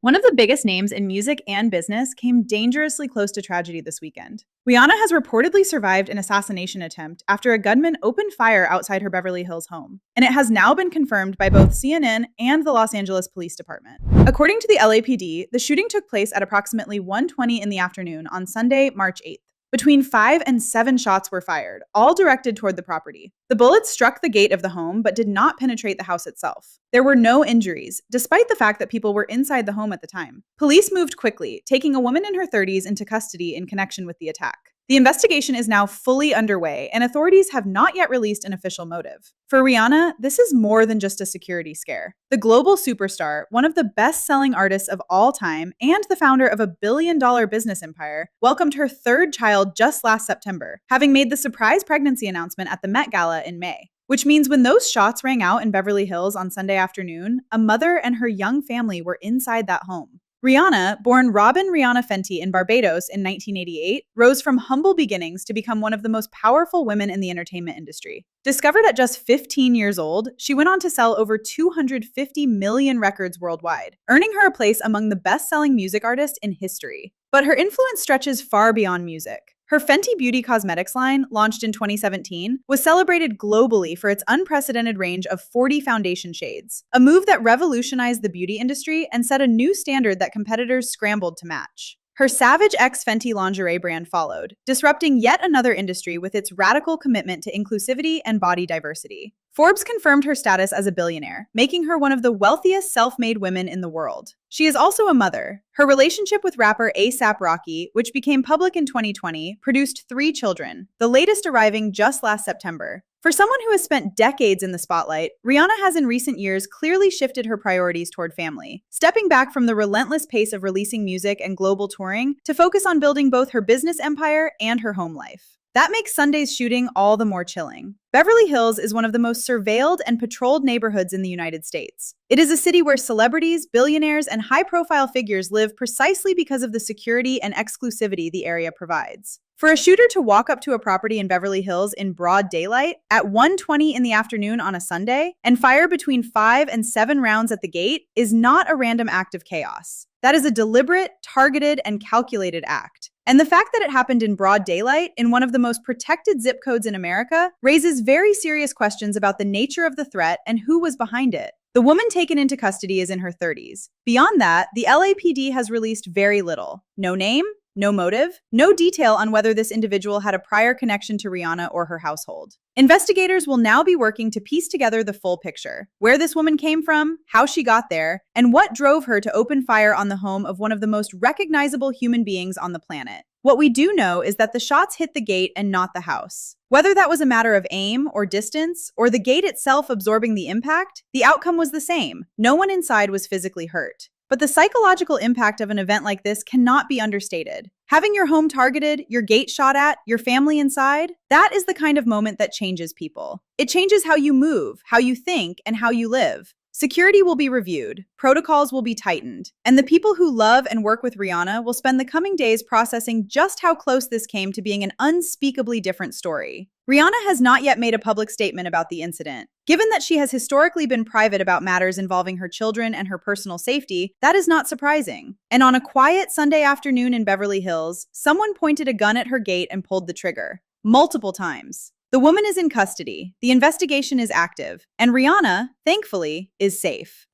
One of the biggest names in music and business came dangerously close to tragedy this weekend. Rihanna has reportedly survived an assassination attempt after a gunman opened fire outside her Beverly Hills home, and it has now been confirmed by both CNN and the Los Angeles Police Department. According to the LAPD, the shooting took place at approximately 1:20 in the afternoon on Sunday, March 8th. Between 5 and 7 shots were fired, all directed toward the property. The bullets struck the gate of the home but did not penetrate the house itself. There were no injuries, despite the fact that people were inside the home at the time. Police moved quickly, taking a woman in her 30s into custody in connection with the attack. The investigation is now fully underway, and authorities have not yet released an official motive. For Rihanna, this is more than just a security scare. The global superstar, one of the best-selling artists of all time, and the founder of a billion-dollar business empire, welcomed her third child just last September, having made the surprise pregnancy announcement at the Met Gala in May. Which means when those shots rang out in Beverly Hills on Sunday afternoon, a mother and her young family were inside that home. Rihanna, born Robin Rihanna Fenty in Barbados in 1988, rose from humble beginnings to become one of the most powerful women in the entertainment industry. Discovered at just 15 years old, she went on to sell over 250 million records worldwide, earning her a place among the best-selling music artists in history. But her influence stretches far beyond music. Her Fenty Beauty cosmetics line, launched in 2017, was celebrated globally for its unprecedented range of 40 foundation shades, a move that revolutionized the beauty industry and set a new standard that competitors scrambled to match. Her Savage X Fenty lingerie brand followed, disrupting yet another industry with its radical commitment to inclusivity and body diversity. Forbes confirmed her status as a billionaire, making her one of the wealthiest self-made women in the world. She is also a mother. Her relationship with rapper A$AP Rocky, which became public in 2020, produced 3 children, the latest arriving just last September. For someone who has spent decades in the spotlight, Rihanna has in recent years clearly shifted her priorities toward family, stepping back from the relentless pace of releasing music and global touring to focus on building both her business empire and her home life. That makes Sunday's shooting all the more chilling. Beverly Hills is one of the most surveilled and patrolled neighborhoods in the United States. It is a city where celebrities, billionaires, and high-profile figures live precisely because of the security and exclusivity the area provides. For a shooter to walk up to a property in Beverly Hills in broad daylight at 1:20 in the afternoon on a Sunday and fire between 5 and 7 rounds at the gate is not a random act of chaos. That is a deliberate, targeted, and calculated act. And the fact that it happened in broad daylight in one of the most protected zip codes in America raises very serious questions about the nature of the threat and who was behind it. The woman taken into custody is in her 30s. Beyond that, the LAPD has released very little. No name, no motive, no detail on whether this individual had a prior connection to Rihanna or her household. Investigators will now be working to piece together the full picture: where this woman came from, how she got there, and what drove her to open fire on the home of one of the most recognizable human beings on the planet. What we do know is that the shots hit the gate and not the house. Whether that was a matter of aim or distance, or the gate itself absorbing the impact, the outcome was the same. No one inside was physically hurt. But the psychological impact of an event like this cannot be understated. Having your home targeted, your gate shot at, your family inside, that is the kind of moment that changes people. It changes how you move, how you think, and how you live. Security will be reviewed, protocols will be tightened, and the people who love and work with Rihanna will spend the coming days processing just how close this came to being an unspeakably different story. Rihanna has not yet made a public statement about the incident. Given that she has historically been private about matters involving her children and her personal safety, that is not surprising. And on a quiet Sunday afternoon in Beverly Hills, someone pointed a gun at her gate and pulled the trigger. Multiple times. The woman is in custody, the investigation is active, and Rihanna, thankfully, is safe.